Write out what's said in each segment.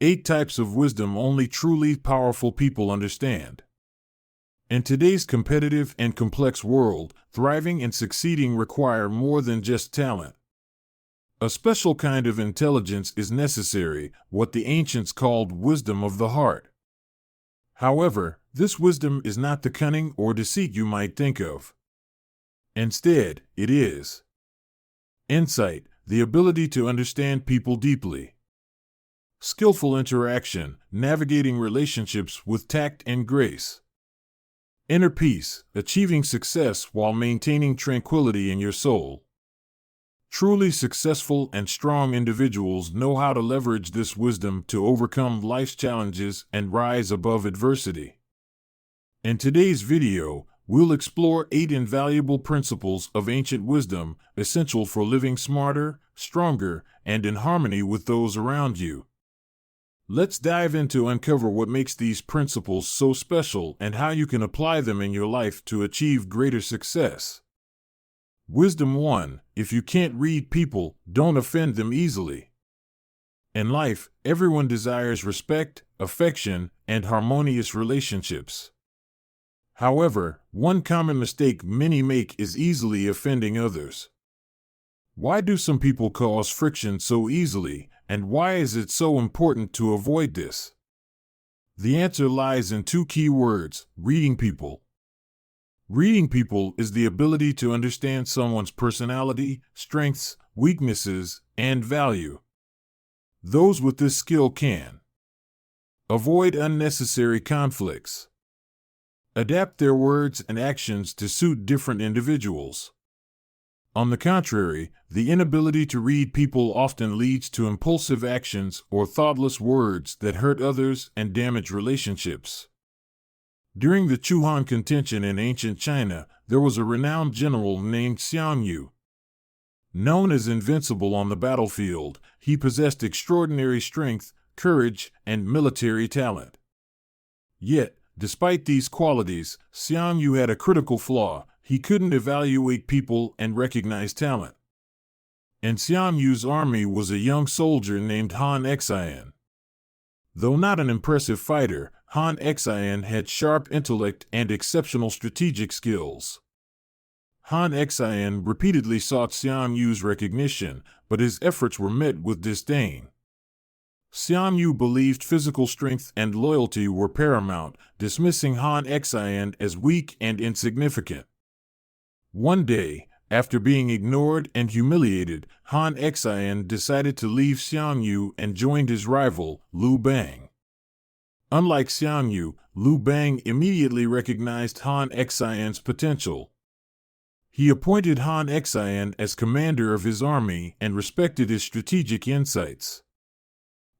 8 types of wisdom only truly powerful people understand. In today's competitive and complex world, thriving and succeeding require more than just talent. A special kind of intelligence is necessary, what the ancients called wisdom of the heart. However, this wisdom is not the cunning or deceit you might think of. Instead, it is insight, the ability to understand people deeply. Skillful interaction, navigating relationships with tact and grace. Inner peace, achieving success while maintaining tranquility in your soul. Truly successful and strong individuals know how to leverage this wisdom to overcome life's challenges and rise above adversity. In today's video, we'll explore 8 invaluable principles of ancient wisdom, essential for living smarter, stronger, and in harmony with those around you. Let's dive in to uncover what makes these principles so special and how you can apply them in your life to achieve greater success. Wisdom 1: if you can't read people, don't offend them easily. In life, everyone desires respect, affection, and harmonious relationships. However, one common mistake many make is easily offending others. Why do some people cause friction so easily, and why is it so important to avoid this? The answer lies in 2 key words: reading people. Reading people is the ability to understand someone's personality, strengths, weaknesses, and value. Those with this skill can avoid unnecessary conflicts, adapt their words and actions to suit different individuals. On the contrary, the inability to read people often leads to impulsive actions or thoughtless words that hurt others and damage relationships. During the Chu-Han contention in ancient China, there was a renowned general named Xiang Yu. Known as invincible on the battlefield, he possessed extraordinary strength, courage, and military talent. Yet, despite these qualities, Xiang Yu had a critical flaw: he couldn't evaluate people and recognize talent. In Xiang Yu's army was a young soldier named Han Xian. Though not an impressive fighter, Han Xian had sharp intellect and exceptional strategic skills. Han Xian repeatedly sought Xiang Yu's recognition, but his efforts were met with disdain. Xiang Yu believed physical strength and loyalty were paramount, dismissing Han Xian as weak and insignificant. One day, after being ignored and humiliated, Han Xian decided to leave Xiang Yu and joined his rival, Liu Bang. Unlike Xiang Yu, Liu Bang immediately recognized Han Xian's potential. He appointed Han Xian as commander of his army and respected his strategic insights.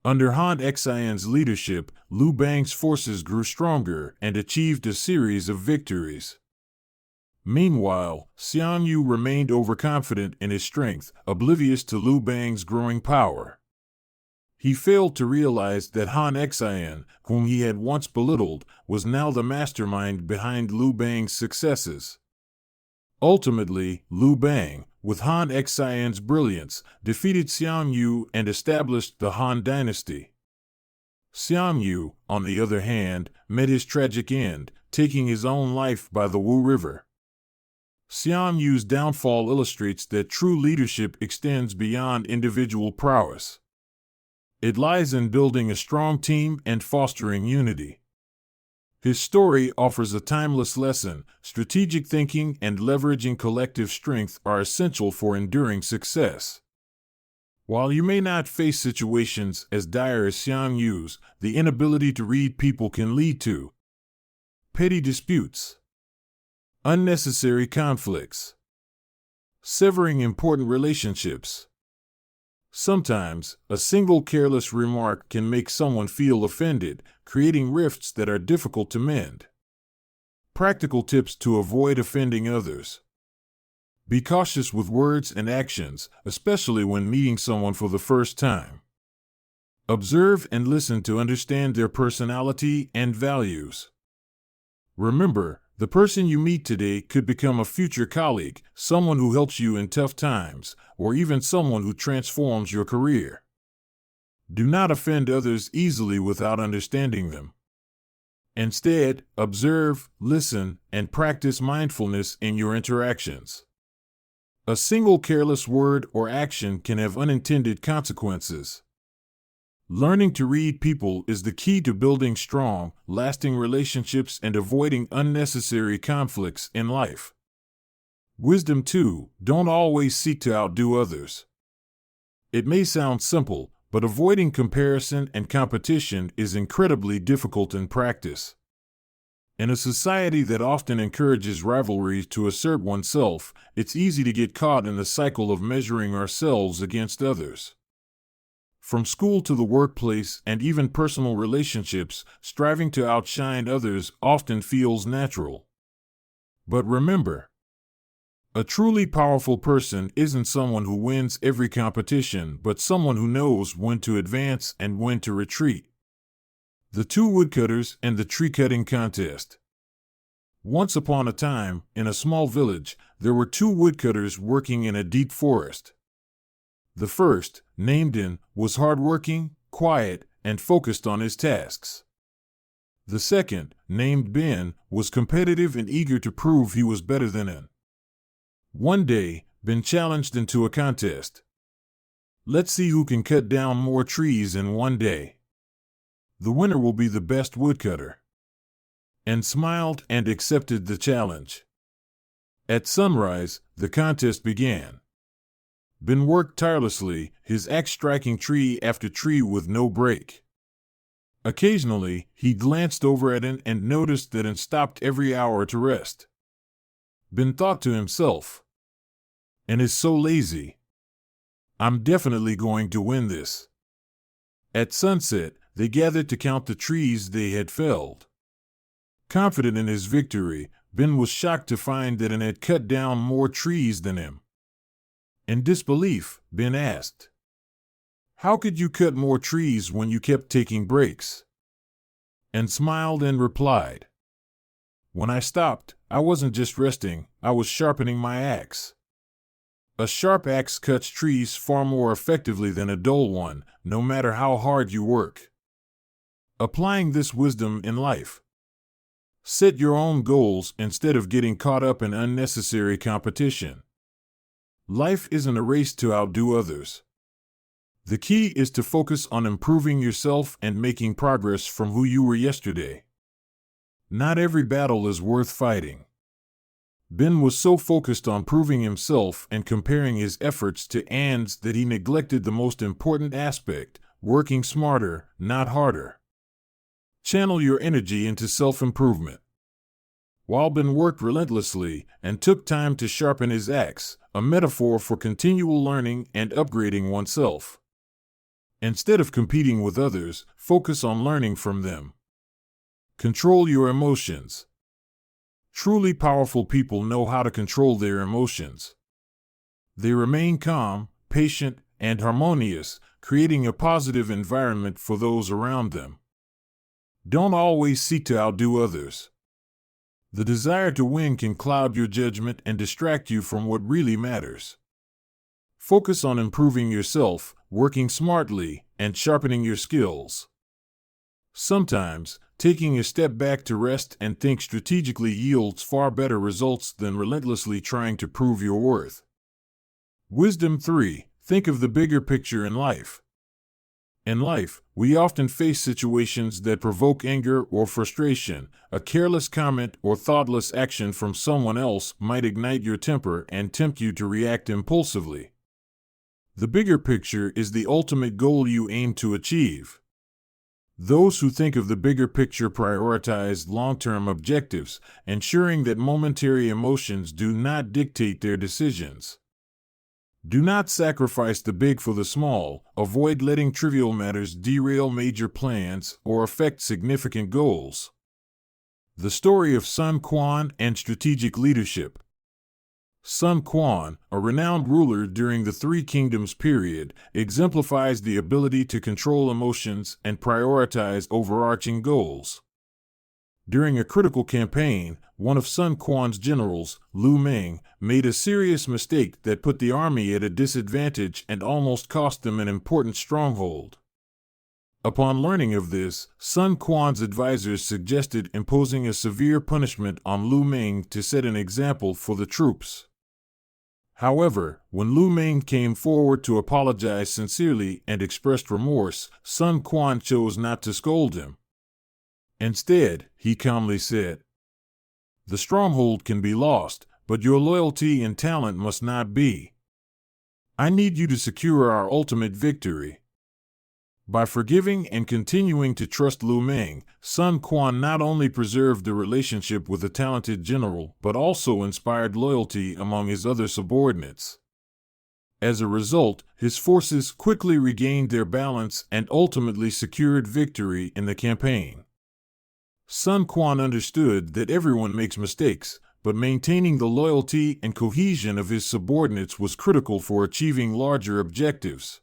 Under Han Xian's leadership, Liu Bang's forces grew stronger and achieved a series of victories. Meanwhile, Xiang Yu remained overconfident in his strength, oblivious to Liu Bang's growing power. He failed to realize that Han Xian, whom he had once belittled, was now the mastermind behind Liu Bang's successes. Ultimately, Liu Bang, with Han Xian's brilliance, defeated Xiang Yu and established the Han dynasty. Xiang Yu, on the other hand, met his tragic end, taking his own life by the Wu River. Xiang Yu's downfall illustrates that true leadership extends beyond individual prowess. It lies in building a strong team and fostering unity. His story offers a timeless lesson: strategic thinking and leveraging collective strength are essential for enduring success. While you may not face situations as dire as Xiang Yu's, the inability to read people can lead to petty disputes, unnecessary conflicts, severing important relationships. Sometimes, a single careless remark can make someone feel offended, creating rifts that are difficult to mend. Practical tips to avoid offending others. Be cautious with words and actions, especially when meeting someone for the first time. Observe and listen to understand their personality and values. Remember, the person you meet today could become a future colleague, someone who helps you in tough times, or even someone who transforms your career. Do not offend others easily without understanding them. Instead, observe, listen, and practice mindfulness in your interactions. A single careless word or action can have unintended consequences. Learning to read people is the key to building strong, lasting relationships and avoiding unnecessary conflicts in life. Wisdom 2: don't always seek to outdo others. It may sound simple, but avoiding comparison and competition is incredibly difficult in practice. In a society that often encourages rivalry to assert oneself, it's easy to get caught in the cycle of measuring ourselves against others. From school to the workplace and even personal relationships, striving to outshine others often feels natural. But remember, a truly powerful person isn't someone who wins every competition, but someone who knows when to advance and when to retreat. The two woodcutters and the tree-cutting contest. Once upon a time, in a small village, there were two woodcutters working in a deep forest. The first, named Din, was hardworking, quiet, and focused on his tasks. The second, named Ben, was competitive and eager to prove he was better than Din. One day, Ben challenged Din to a contest. Let's see who can cut down more trees in one day. The winner will be the best woodcutter. And smiled and accepted the challenge. At sunrise, the contest began. Ben worked tirelessly, his axe striking tree after tree with no break. Occasionally, he glanced over at it and noticed that it stopped every hour to rest. Ben thought to himself, "And is so lazy. I'm definitely going to win this." At sunset, they gathered to count the trees they had felled. Confident in his victory, Ben was shocked to find that it had cut down more trees than him. In disbelief, Ben asked, "How could you cut more trees when you kept taking breaks?" And smiled and replied, "When I stopped, I wasn't just resting, I was sharpening my axe." A sharp axe cuts trees far more effectively than a dull one, no matter how hard you work. Applying this wisdom in life. Set your own goals instead of getting caught up in unnecessary competition. Life isn't a race to outdo others. The key is to focus on improving yourself and making progress from who you were yesterday. Not every battle is worth fighting. Ben was so focused on proving himself and comparing his efforts to Anne's that he neglected the most important aspect, working smarter, not harder. Channel your energy into self-improvement. While Ben worked relentlessly and took time to sharpen his axe, a metaphor for continual learning and upgrading oneself. Instead of competing with others, focus on learning from them. Control your emotions. Truly powerful people know how to control their emotions. They remain calm, patient, and harmonious, creating a positive environment for those around them. Don't always seek to outdo others. The desire to win can cloud your judgment and distract you from what really matters. Focus on improving yourself, working smartly, and sharpening your skills. Sometimes, taking a step back to rest and think strategically yields far better results than relentlessly trying to prove your worth. Wisdom 3: think of the bigger picture in life. In life, we often face situations that provoke anger or frustration. A careless comment or thoughtless action from someone else might ignite your temper and tempt you to react impulsively. The bigger picture is the ultimate goal you aim to achieve. Those who think of the bigger picture prioritize long-term objectives, ensuring that momentary emotions do not dictate their decisions. Do not sacrifice the big for the small. Avoid letting trivial matters derail major plans or affect significant goals. The story of Sun Quan and strategic leadership. Sun Quan, a renowned ruler during the Three Kingdoms period, exemplifies the ability to control emotions and prioritize overarching goals. During a critical campaign, one of Sun Quan's generals, Lu Meng, made a serious mistake that put the army at a disadvantage and almost cost them an important stronghold. Upon learning of this, Sun Quan's advisors suggested imposing a severe punishment on Lu Meng to set an example for the troops. However, when Lu Meng came forward to apologize sincerely and expressed remorse, Sun Quan chose not to scold him. Instead, he calmly said, "The stronghold can be lost, but your loyalty and talent must not be. I need you to secure our ultimate victory." By forgiving and continuing to trust Lu Meng, Sun Quan not only preserved the relationship with a talented general, but also inspired loyalty among his other subordinates. As a result, his forces quickly regained their balance and ultimately secured victory in the campaign. Sun Quan understood that everyone makes mistakes, but maintaining the loyalty and cohesion of his subordinates was critical for achieving larger objectives.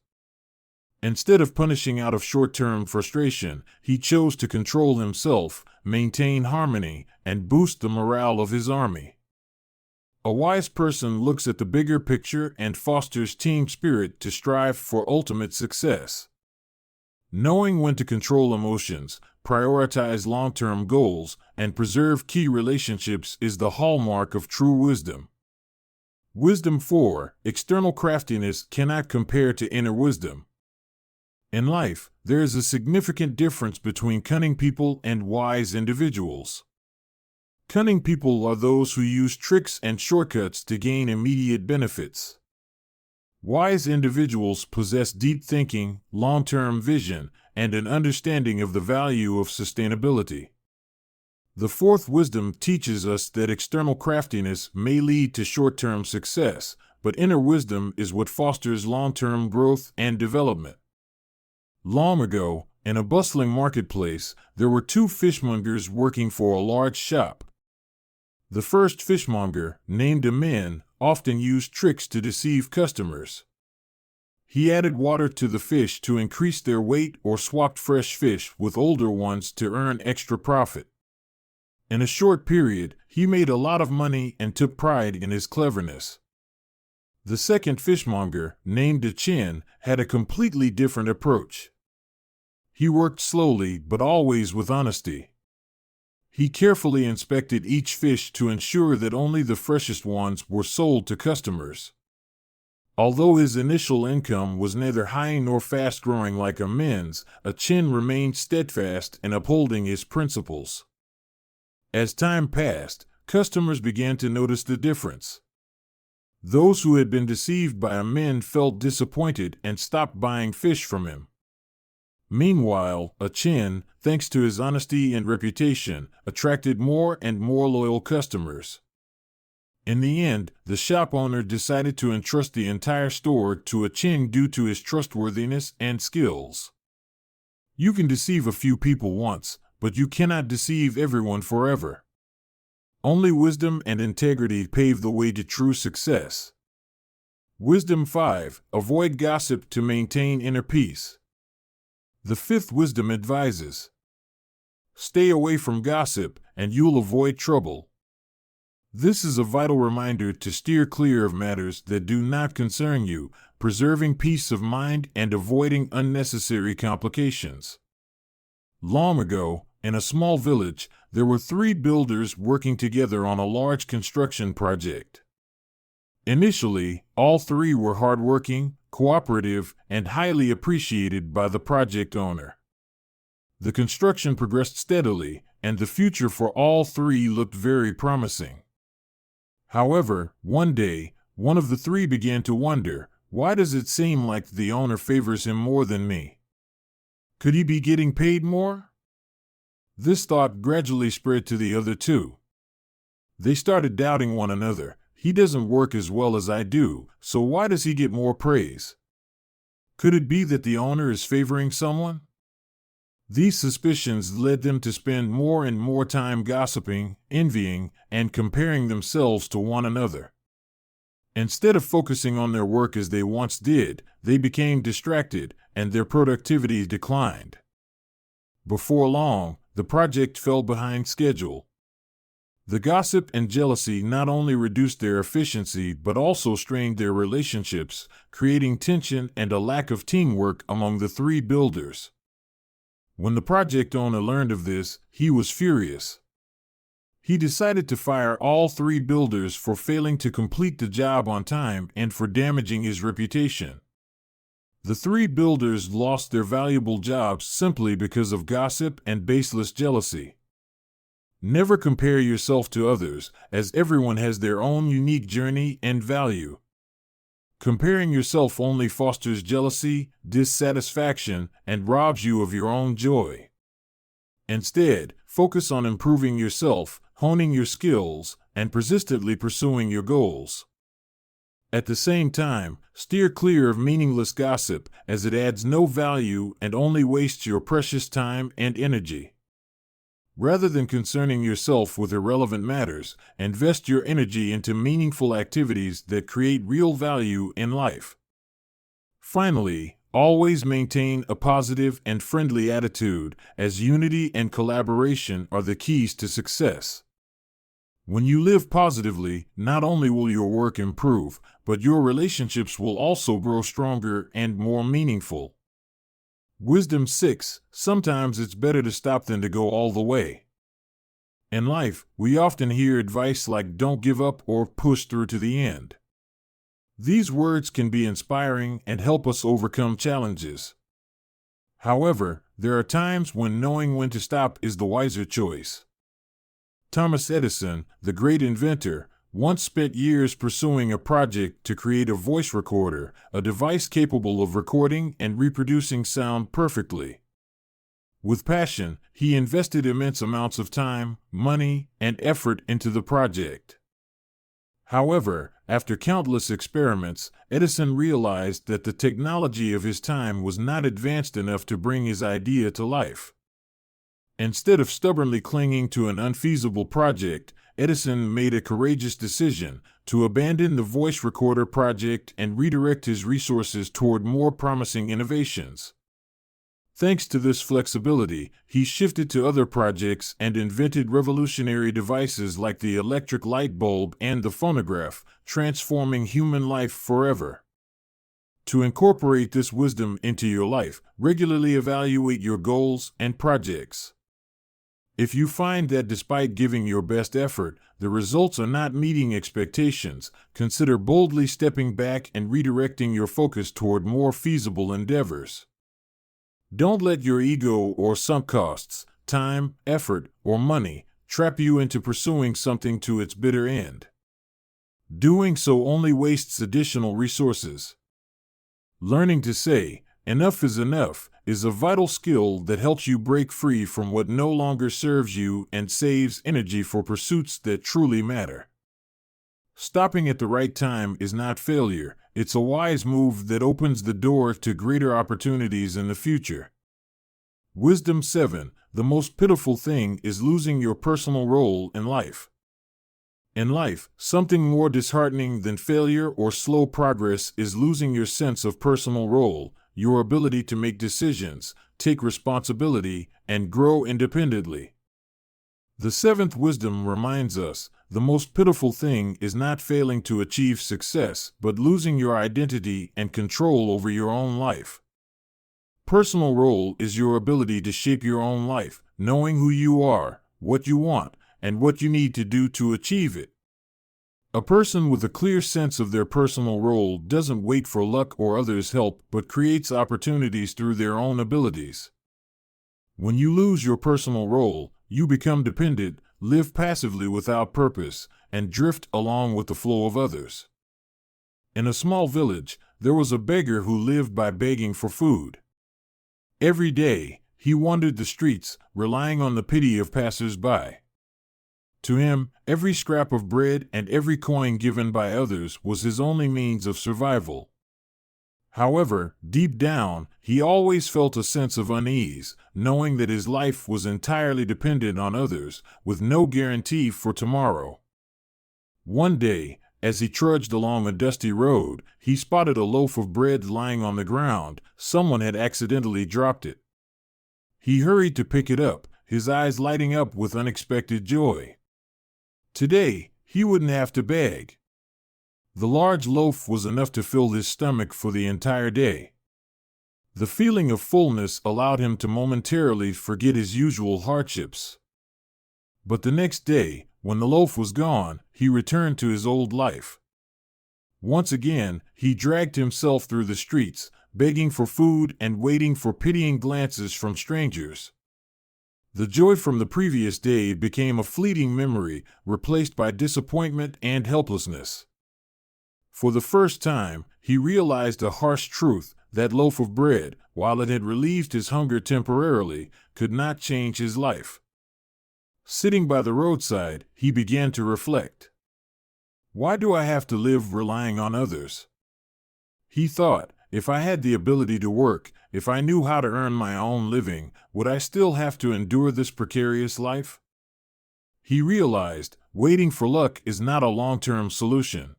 Instead of punishing out of short-term frustration, he chose to control himself, maintain harmony, and boost the morale of his army. A wise person looks at the bigger picture and fosters team spirit to strive for ultimate success. Knowing when to control emotions, prioritize long-term goals, and preserve key relationships is the hallmark of true wisdom. Wisdom 4. External craftiness cannot compare to inner wisdom. In life, there is a significant difference between cunning people and wise individuals. Cunning people are those who use tricks and shortcuts to gain immediate benefits. Wise individuals possess deep thinking, long-term vision, and an understanding of the value of sustainability. The fourth wisdom teaches us that external craftiness may lead to short-term success, but inner wisdom is what fosters long-term growth and development. Long ago, in a bustling marketplace, there were two fishmongers working for a large shop. The first fishmonger, named a Min, often used tricks to deceive customers. He added water to the fish to increase their weight or swapped fresh fish with older ones to earn extra profit. In a short period, he made a lot of money and took pride in his cleverness. The second fishmonger, named a Chin, had a completely different approach. He worked slowly but always with honesty. He carefully inspected each fish to ensure that only the freshest ones were sold to customers. Although his initial income was neither high nor fast-growing like a Min's, a Chin remained steadfast in upholding his principles. As time passed, customers began to notice the difference. Those who had been deceived by a Min felt disappointed and stopped buying fish from him. Meanwhile, a Chin, thanks to his honesty and reputation, attracted more and more loyal customers. In the end, the shop owner decided to entrust the entire store to a Chin due to his trustworthiness and skills. You can deceive a few people once, but you cannot deceive everyone forever. Only wisdom and integrity pave the way to true success. Wisdom 5. Avoid gossip to maintain inner peace. The fifth wisdom advises, stay away from gossip, and you'll avoid trouble. This is a vital reminder to steer clear of matters that do not concern you, preserving peace of mind and avoiding unnecessary complications. Long ago, in a small village, there were 3 builders working together on a large construction project. Initially, all 3 were hardworking, cooperative, and highly appreciated by the project owner. The construction progressed steadily, and the future for all 3 looked very promising. However, one day, one of the 3 began to wonder, why does it seem like the owner favors him more than me? Could he be getting paid more? This thought gradually spread to the other 2. They started doubting one another. He doesn't work as well as I do, so why does he get more praise? Could it be that the owner is favoring someone? These suspicions led them to spend more and more time gossiping, envying, and comparing themselves to one another. Instead of focusing on their work as they once did, they became distracted, and their productivity declined. Before long, the project fell behind schedule. The gossip and jealousy not only reduced their efficiency but also strained their relationships, creating tension and a lack of teamwork among the 3 builders. When the project owner learned of this, he was furious. He decided to fire all 3 builders for failing to complete the job on time and for damaging his reputation. The 3 builders lost their valuable jobs simply because of gossip and baseless jealousy. Never compare yourself to others, as everyone has their own unique journey and value. Comparing yourself only fosters jealousy, dissatisfaction, and robs you of your own joy. Instead, focus on improving yourself, honing your skills, and persistently pursuing your goals. At the same time, steer clear of meaningless gossip, as it adds no value and only wastes your precious time and energy. Rather than concerning yourself with irrelevant matters, invest your energy into meaningful activities that create real value in life. Finally, always maintain a positive and friendly attitude, as unity and collaboration are the keys to success. When you live positively, not only will your work improve, but your relationships will also grow stronger and more meaningful. Wisdom 6. Sometimes it's better to stop than to go all the way. In life, we often hear advice like don't give up or push through to the end. These words can be inspiring and help us overcome challenges. However, there are times when knowing when to stop is the wiser choice. Thomas Edison, the great inventor, once spent years pursuing a project to create a voice recorder, a device capable of recording and reproducing sound perfectly. With passion, he invested immense amounts of time, money, and effort into the project. However, after countless experiments, Edison realized that the technology of his time was not advanced enough to bring his idea to life. Instead of stubbornly clinging to an unfeasible project, Edison made a courageous decision to abandon the voice recorder project and redirect his resources toward more promising innovations. Thanks to this flexibility, he shifted to other projects and invented revolutionary devices like the electric light bulb and the phonograph, transforming human life forever. To incorporate this wisdom into your life, regularly evaluate your goals and projects. If you find that despite giving your best effort, the results are not meeting expectations, consider boldly stepping back and redirecting your focus toward more feasible endeavors. Don't let your ego or sunk costs, time, effort, or money trap you into pursuing something to its bitter end. Doing so only wastes additional resources. Learning to say, "Enough is enough," is a vital skill that helps you break free from what no longer serves you and saves energy for pursuits that truly matter. Stopping at the right time is not failure, it's a wise move that opens the door to greater opportunities in the future. Wisdom 7. The most pitiful thing is losing your personal role in life. In life, something more disheartening than failure or slow progress is losing your sense of personal role, your ability to make decisions, take responsibility, and grow independently. The 7th wisdom reminds us, the most pitiful thing is not failing to achieve success, but losing your identity and control over your own life. Personal role is your ability to shape your own life, knowing who you are, what you want, and what you need to do to achieve it. A person with a clear sense of their personal role doesn't wait for luck or others' help, but creates opportunities through their own abilities. When you lose your personal role, you become dependent, live passively without purpose, and drift along with the flow of others. In a small village, there was a beggar who lived by begging for food. Every day, he wandered the streets, relying on the pity of passers-by. To him, every scrap of bread and every coin given by others was his only means of survival. However, deep down, he always felt a sense of unease, knowing that his life was entirely dependent on others, with no guarantee for tomorrow. One day, as he trudged along a dusty road, he spotted a loaf of bread lying on the ground. Someone had accidentally dropped it. He hurried to pick it up, his eyes lighting up with unexpected joy. Today, he wouldn't have to beg. The large loaf was enough to fill his stomach for the entire day. The feeling of fullness allowed him to momentarily forget his usual hardships. But the next day, when the loaf was gone, he returned to his old life. Once again, he dragged himself through the streets, begging for food and waiting for pitying glances from strangers. The joy from the previous day became a fleeting memory, replaced by disappointment and helplessness. For the first time, he realized a harsh truth: that loaf of bread, while it had relieved his hunger temporarily, could not change his life. Sitting by the roadside, he began to reflect. Why do I have to live relying on others? He thought, if I had the ability to work, if I knew how to earn my own living, would I still have to endure this precarious life? He realized, waiting for luck is not a long-term solution.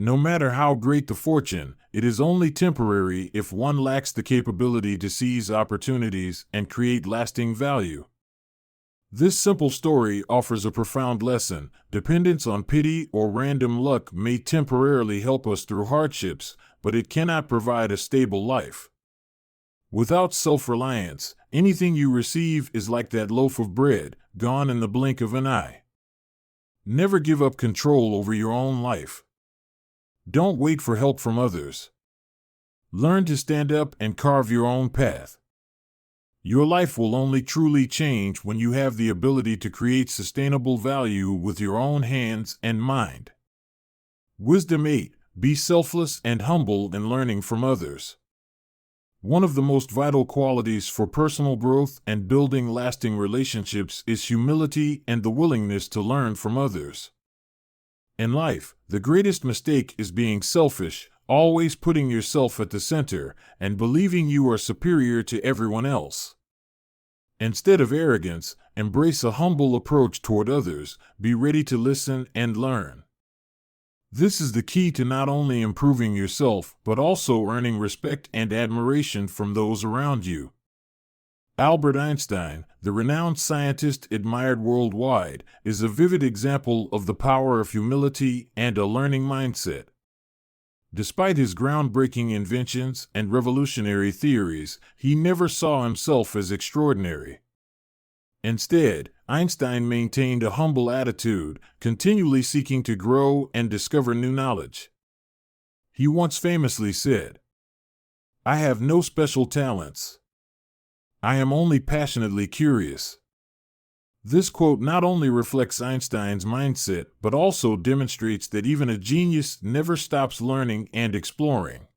No matter how great the fortune, it is only temporary if one lacks the capability to seize opportunities and create lasting value. This simple story offers a profound lesson. Dependence on pity or random luck may temporarily help us through hardships, but it cannot provide a stable life. Without self-reliance, anything you receive is like that loaf of bread, gone in the blink of an eye. Never give up control over your own life. Don't wait for help from others. Learn to stand up and carve your own path. Your life will only truly change when you have the ability to create sustainable value with your own hands and mind. Wisdom 8. Be selfless and humble in learning from others. One of the most vital qualities for personal growth and building lasting relationships is humility and the willingness to learn from others. In life, the greatest mistake is being selfish, always putting yourself at the center, and believing you are superior to everyone else. Instead of arrogance, embrace a humble approach toward others, be ready to listen and learn. This is the key to not only improving yourself, but also earning respect and admiration from those around you. Albert Einstein, the renowned scientist admired worldwide, is a vivid example of the power of humility and a learning mindset. Despite his groundbreaking inventions and revolutionary theories, he never saw himself as extraordinary. Instead, Einstein maintained a humble attitude, continually seeking to grow and discover new knowledge. He once famously said, "I have no special talents. I am only passionately curious." This quote not only reflects Einstein's mindset, but also demonstrates that even a genius never stops learning and exploring.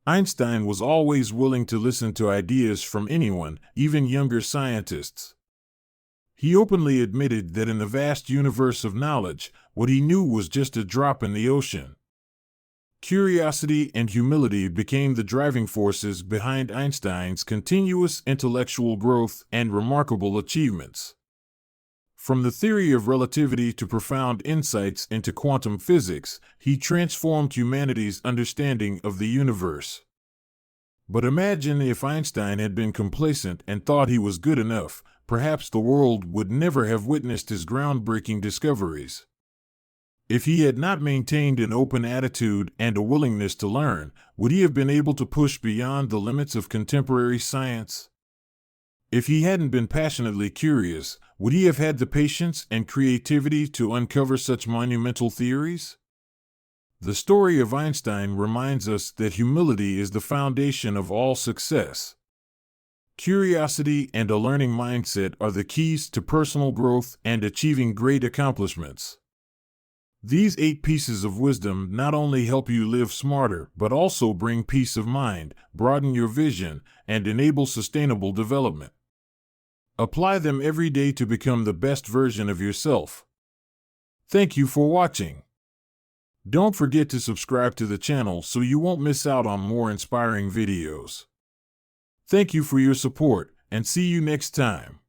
Einstein was always willing to listen to ideas from anyone, even younger scientists. He openly admitted that in the vast universe of knowledge, what he knew was just a drop in the ocean. Curiosity and humility became the driving forces behind Einstein's continuous intellectual growth and remarkable achievements. From the theory of relativity to profound insights into quantum physics, he transformed humanity's understanding of the universe. But imagine if Einstein had been complacent and thought he was good enough, perhaps the world would never have witnessed his groundbreaking discoveries. If he had not maintained an open attitude and a willingness to learn, would he have been able to push beyond the limits of contemporary science? If he hadn't been passionately curious, would he have had the patience and creativity to uncover such monumental theories? The story of Einstein reminds us that humility is the foundation of all success. Curiosity and a learning mindset are the keys to personal growth and achieving great accomplishments. These 8 pieces of wisdom not only help you live smarter, but also bring peace of mind, broaden your vision, and enable sustainable development. Apply them every day to become the best version of yourself. Thank you for watching. Don't forget to subscribe to the channel so you won't miss out on more inspiring videos. Thank you for your support, and see you next time.